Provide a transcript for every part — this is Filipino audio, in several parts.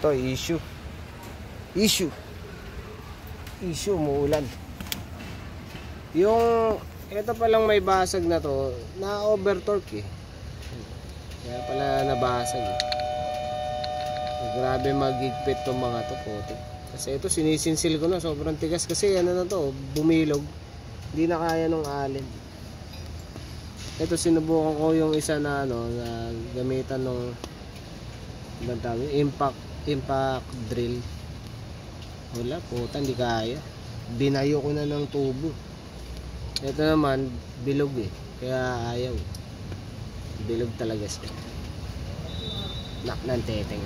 To issue umuulan. Yung ito palang may basag na to, na overtorque eh. Kaya pala nabasag eh. Grabe magigpit tong mga to, putik. Kasi ito sinisinsil ko na, sobrang tigas kasi ano na to, bumilog. Hindi na kaya nung alin. Ito sinubukan ko yung isa na ano, na gamitan nung impact drill. Wala, puta, hindi kaya. Binayo ko na ng tubo. Ito naman bilog eh, kaya ayaw. Bilog talaga siya. Nak ng teteng.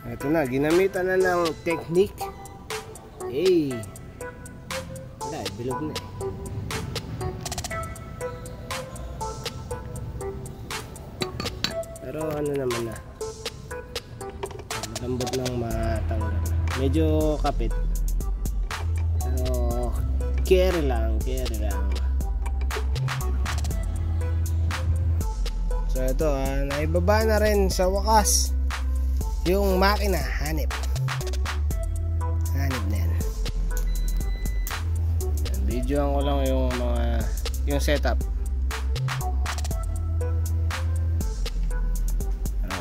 Ito na, ginamitan na ng technique. Wala, bilog na eh. Pero ano naman na, malambot lang matanggal. Medyo kapit. Pero carry lang. So ito naibaba na rin sa wakas yung makina. Hanip na yan. Videoan ko lang yung setup.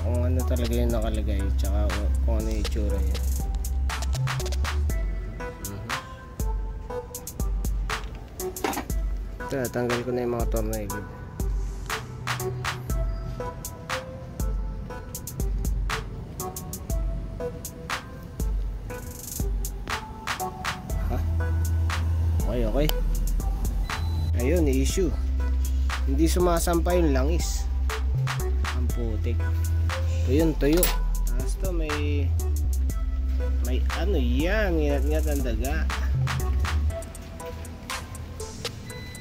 Kung ano talaga yung nakalagay, tsaka kung ano yung itsura niya. Ito, tanggal ko na yung mga tornilyo. Okay. Ayun, issue. Hindi sumasampay yung langis. Ang putik. Tuyo. Tapos to may ano yan, ngat ang daga.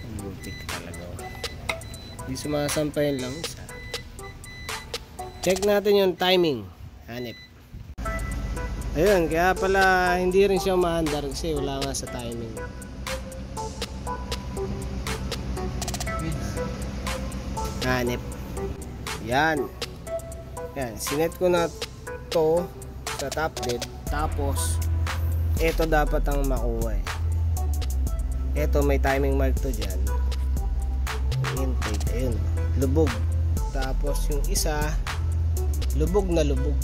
Ang putik talaga. Hindi sumasampay yung langis. Check natin yung timing. Hanip. Ayun, kaya pala hindi rin siya umaandar kasi wala nga sa timing. Hanip. Yan, sinet ko na to sa top dead. Tapos ito dapat ang makuha eh. Ito may timing mark to dyan. Intake, ayun, lubog. Tapos yung isa lubog na lubog.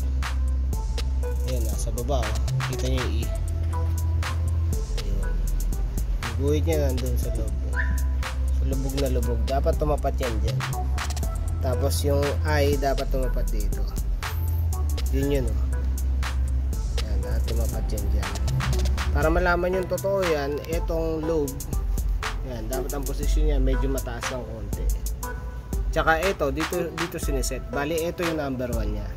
Ayun, nasa baba oh. Kita nyo yung ayun. Yung guhit nya nandun sa loob. So lubog na lubog. Dapat tumapat yan dyan. Tapos yung eye dapat tumapat dito. Yun oh. Yan, dapat tumapat yan dyan. Para malaman yung totoo yan, itong lobe, yan, dapat ang posisyon niya medyo mataas ng konti. Tsaka ito, dito siniset. Bali, ito yung number 1 niya.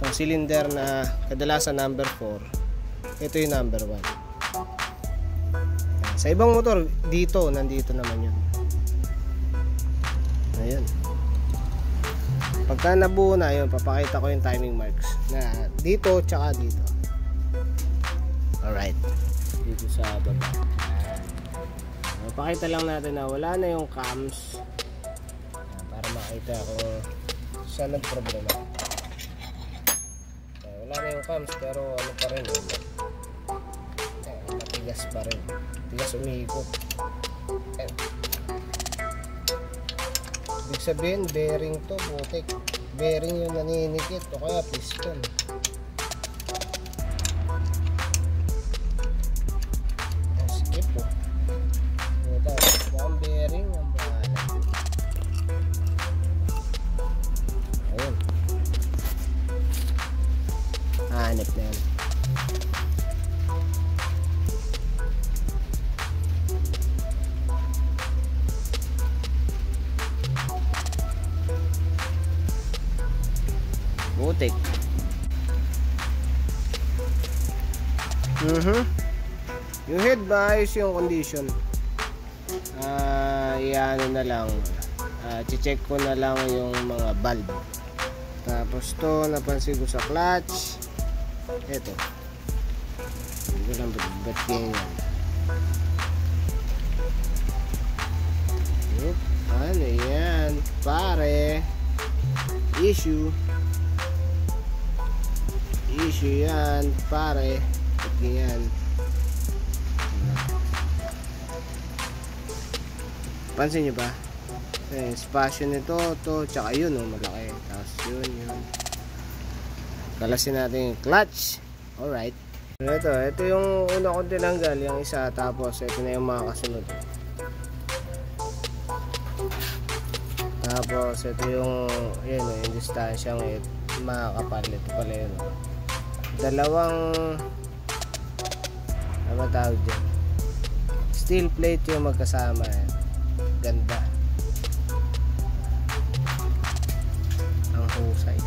Itong cylinder na kadalasan number 4, ito yung number 1. Yan. Sa ibang motor, nandito naman yun. Ayun. Pagka nabuo na yun, papakita ko yung timing marks na dito tsaka dito. Alright, dito sa baba. Papakita lang natin na wala na yung cams para makita kung saan ang problema. Wala na yung cams pero ano pa rin, matigas pa rin, tigas umiikot. Ibig sabihin, bearing to, butik. Bearing yung naninikit o kaya piston. Skip po. Mukhang bearing ang bahala. Ayun. Hanip na yan. Butik. Yung head ba ayos yung condition. Iano na lang. Check ko na lang yung mga valve. Tapos to napansin ko sa clutch. Ito. Hindi ko lang ba't ganyan. Ano yan pare, issue yan pare, ba't ganyan. Pansin nyo ba? Spasyo nito, to, tsaka yun, oh, malaki. Tapos yun. Kalasin natin yung clutch. Alright. Ito yung una kong tinanggal, yung isa. Tapos, ito na yung mga kasunod. Tapos, ito yung, yun, yung distansyang makakapal. Ito pala yun. Dalawang, ano tawag dyan? Steel plate yung magkasama. Ganda. Ang husay.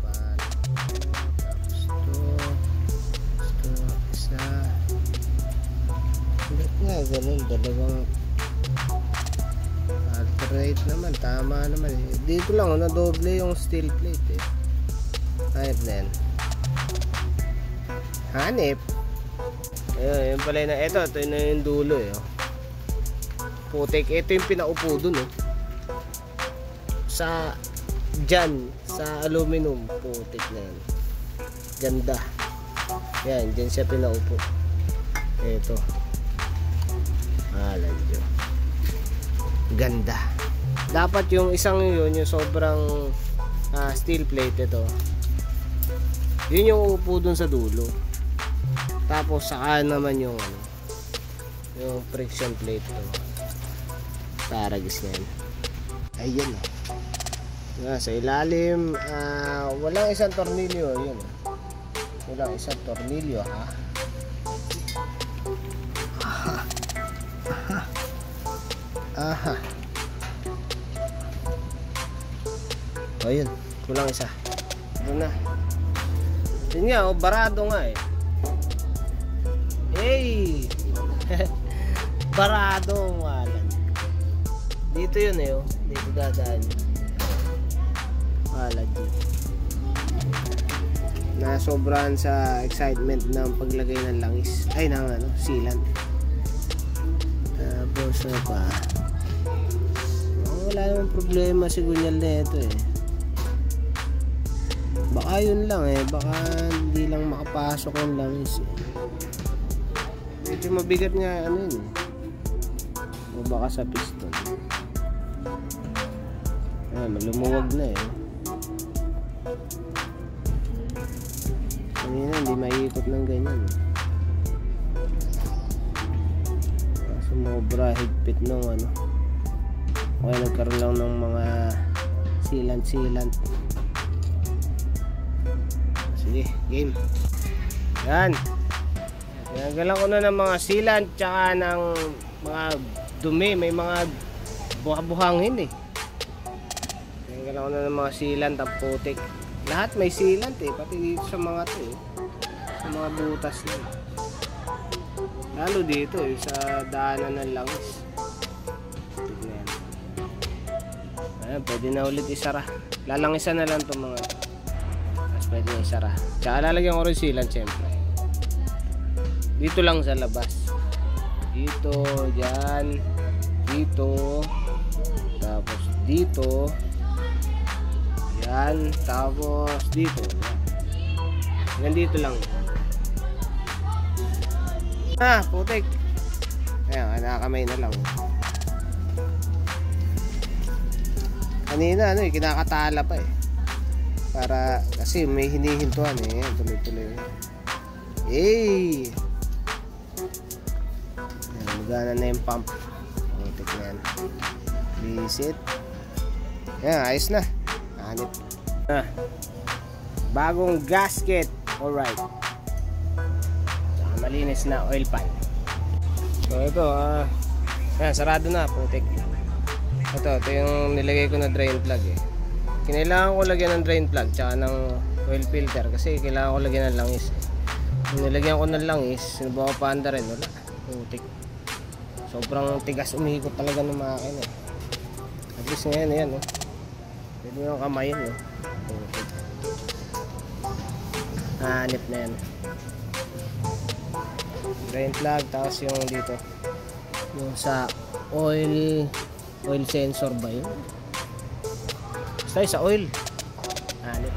Tapos ito isa. Hindi nga ganun, dalawang alternate naman, tama naman. Dito lang na doble yung steel plate Hanip na yan. Hanip. Ayun, yun pala na. Ito na yung dulo putik. Ito yung pinaupo dun sa aluminum. Putik na yan. Ganda. Yan, dyan siya pinaupo. Ito. Alam nyo. Ganda. Dapat yung isang yun, yung sobrang steel plate ito. Yun yung upo dun sa dulo. Tapos saka naman yung yung friction plate taragis na yan. Ayan sa ilalim walang isang tornilyo. Yun walang isang tornilyo ayun, kulang isa. Ito na. Yun nga barado nga Hey! Barado malan. Dito yun dito dadaan. Malan dito. Nasobrahan sa excitement ng paglagay ng langis. Ay, ng sealant. Tapos pa. Wala namang problema si Gunyal na ito Baka yun lang baka hindi lang makapasok yung langis Ito mabigat nga yun o baka sa piston. Malumuwag na kanina hindi maiikot ng ganyan sumobra higpit nung kaya nagkaroon lang ng mga sealant. Sige, game. Yan. Tinanggalan ko na ng mga sealant tsaka ng mga dumi. May mga buhangin Tinanggalan ko na ng mga sealant at putik. Lahat may sealant pati dito sa mga sa mga butas na. Lalo dito sa daanan ng langis. Tignan. Ayan, pwede na ulit isara. Lalangisan na lang itong mga tapos pwede na isara. Tsaka lalagyan ko rin sealant syempre. Dito lang sa labas. Dito, dyan, dito, tapos dito, yan, tapos dito. Yan dito lang. Putik. Ayan, nakakamay na lang. Kanina kinakatala pa para kasi may hinihintuan tuloy-tuloy. Magana na yung pump. Putik na yan. Visit. Yan, ayos na. Hanip. Bagong gasket. Alright. Malinis na oil pan. So ito, yan, sarado na. Putik. Ito yung nilagay ko na drain plug Kinailangan ko lagyan ng drain plug tsaka ng oil filter kasi kailangan ko lagyan ng langis nilagyan ko ng langis, sinubukan ko paanda rin, wala. Putik. Sobrang tigas umihikot talaga ng makina at least ngayon, pwede mo yung kamayin Putik. hanip na yan. Drain plug, tapos yung dito yung sa oil sensor ba yun? Basta sa oil hanip.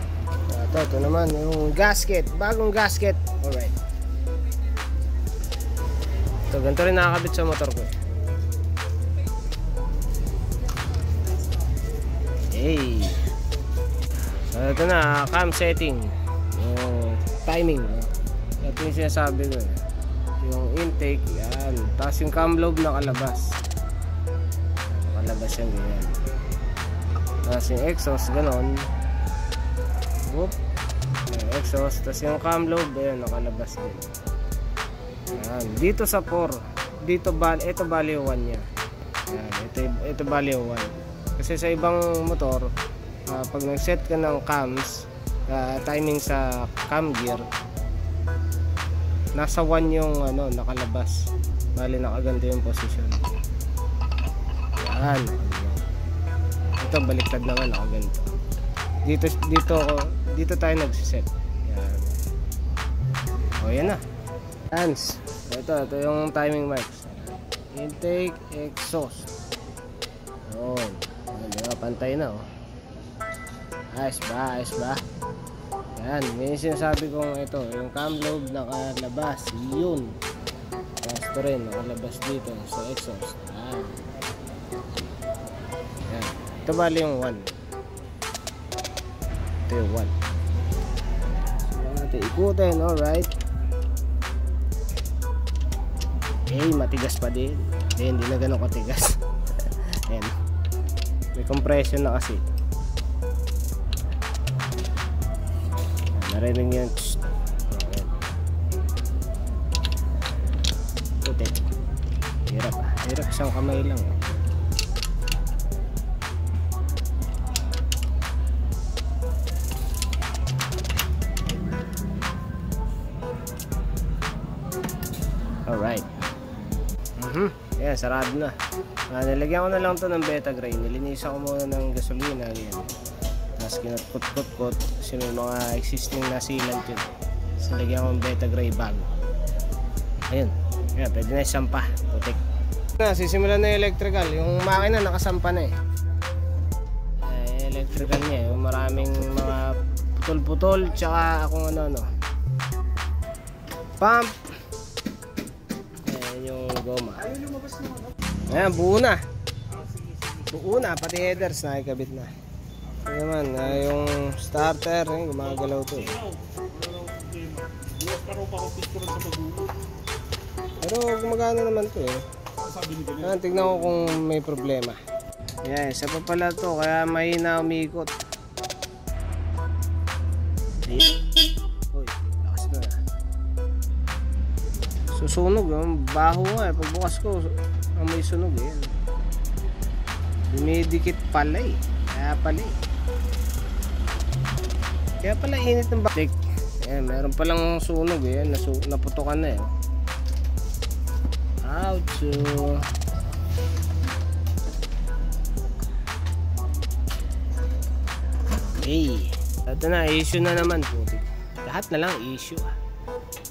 Ito naman yung gasket, bagong gasket. Alright, ito ganito rin nakakabit sa motor ko. Hey, so ito na, cam setting, yung timing. Ito yung sinasabi ko yung intake, yan. Tapos yung cam lobe nakalabas yan, ganyan. Tapos yung exhaust, ganon. Whoop, yung exhaust. Tapos yung cam lobe, ayan, nakalabas din. Yan. Dito sa 4, ito value 1 nya. Yan. Ito value 1. Kasi sa ibang motor, pag nag-set ka ng cams, timing sa cam gear, nasa 1 yung nakalabas. Bali nakaganto yung position. Yan. Ito baliktad naman, nakaganto. Dito tayo nagsiset. Yan. O yan na. Hands. Ito yung timing marks. Intake, exhaust. Yun. Diba, pantay na Ayos ba? Yan, may sinasabi kong ito, yung cam lobe nakalabas, yun. Tapos ito rin, nakalabas dito sa exhaust. Yan. Ito bali yung 1. Ito yung 1. So, natin ikutin, alright. Matigas pa din. Hindi na ganun katigas. Yan. May compression na kasi. Narinig yun. Putik. Hirap isang kamay lang. Alright. Ayan, sarado na. Nilagyan ko na lang ito ng Betagray. Nilinisan ko muna ng gasolina. Ayan. Tapos kinut-kut-kut kasi may mga existing na sealant yun. Tapos nilagyan ko ng Betagray bago. Ayun. Ayan, pwede na isampa. Putik. Sisimulan na yung electrical. Yung makina nakasampa na electrical niya. Yung maraming mga putol-putol. Tsaka akong pump. Yung goma. Ayan, buo na. Pati headers nakikabit na. Ito naman, yung starter, gumagalaw to Pero gumagana naman to tignan ko kung may problema. Ayan, isa pa pala to, kaya mahina umiikot. Susunog, baho nga pagbukas ko may sunog dumidikit pala kaya pala init ng batik. Meron palang sunog naputukan na ouch. Ito na, issue na naman putik. Lahat na lang issue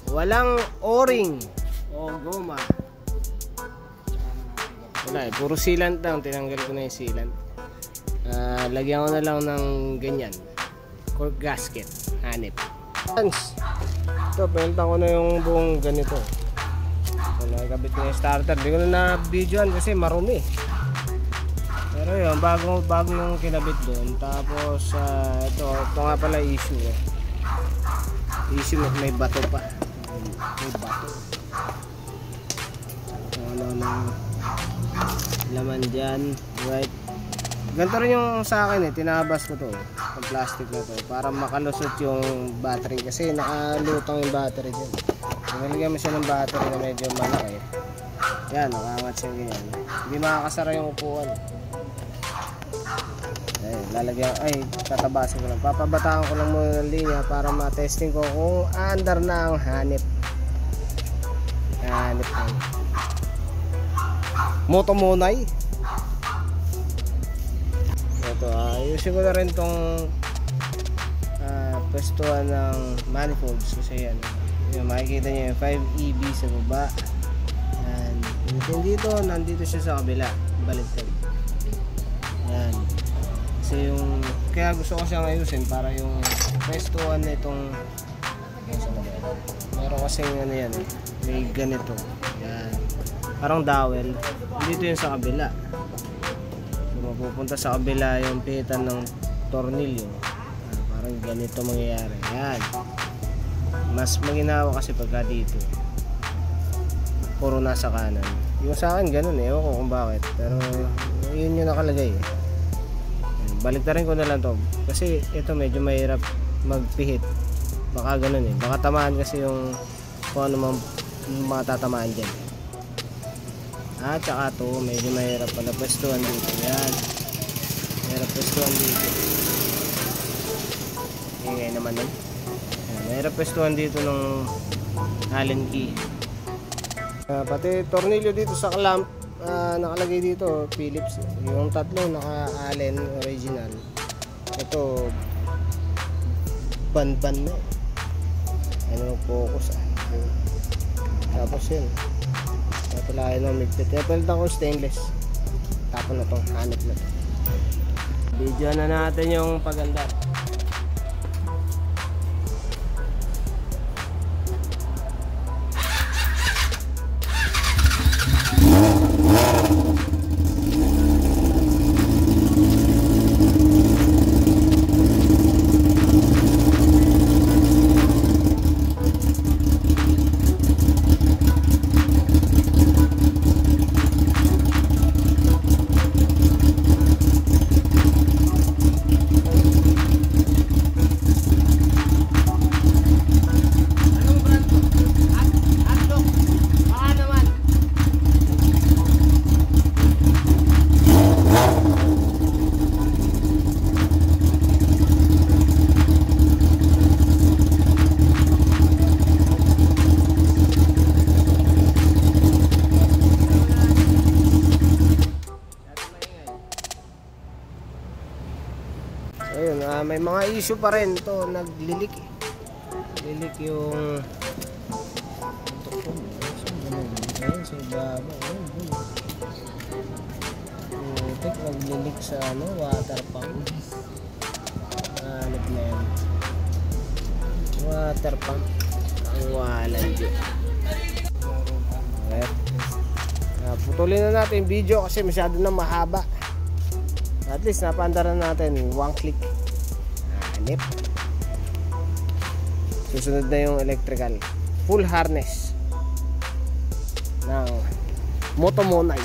walang o-ring o goma. Wala puro sealant lang. Tinanggal ko na yung sealant. Lagyan ko na lang ng ganyan cork gasket, hanip. Ito, pinuntan ko na yung buong ganito. Nakikabit ko na yung starter. Hindi ko na na-videoan kasi marumi. Pero yun, bago yung kinabit doon. Tapos ito nga pala issue may bato pa. May bato. Laman dyan. Right. Ganito rin yung sa akin tinabas ko to yung plastic na to para makalusot yung battery kasi nakalutang yung battery dyan. Nalagyan mo siya ng battery na medyo malaki. Yan, nakangat siya ganyan. Hindi makakasara yung upuan. Tatabasin ko lang. Papabataan ko lang muna ng linya para ma-testing ko kung andar na ang hanip. Hanip na. Motomonay. Ito, ayusin ko na rin tong pwestuhan ng manifolds kasi yan. Yung makikita nyo yung 5EB sa baba. Yan. Yung dito, nandito siya sa kabila. Baliktad. Yan. Kasi yung, kaya gusto ko siyang ayusin para yung pwestuhan na itong meron kasing ano yan, may ganito. Yan. Parang dowel. Dito yung sa kabila. So, mapupunta sa kabila yung pihitan ng tornilyo. Parang ganito mangyayari. Yan. Mas maginawa kasi pagka dito puro nasa kanan. Yung sa akin ganun eh. Ewan ko kung bakit. Pero yun yung nakalagay eh. Baliktarin ko na lang to. Kasi ito medyo mahirap magpihit. Baka ganun eh. Baka tamaan kasi yung kung ano matatamaan dyan. At saka to medyo mahirap pala pwestuhan dito. Yan. Mahirap pwestuhan dito. Ingay naman yun. Mahirap pwestuhan dito ng Allen key. Pati tornilyo dito sa clamp nakalagay dito Phillips. Yung tatlo naka Allen original. Ito ban na. Ano focus Tapos yun. Tatalayan ng migpit. Palitan ko stainless. Tapon na tong hanap na to. Video na natin yung paganda. Ayun, may mga issue pa rin to, naglilik eh. Lilik yung ayun sa baba. Naglilik sa ano, water pump. Hanap na yan. Water pump. Ang walan dyan. Putulin na natin yung video kasi masyado na mahaba. At least napaandaran natin one click. Hanip. Susunod na yung electrical full harness ng Motomonay.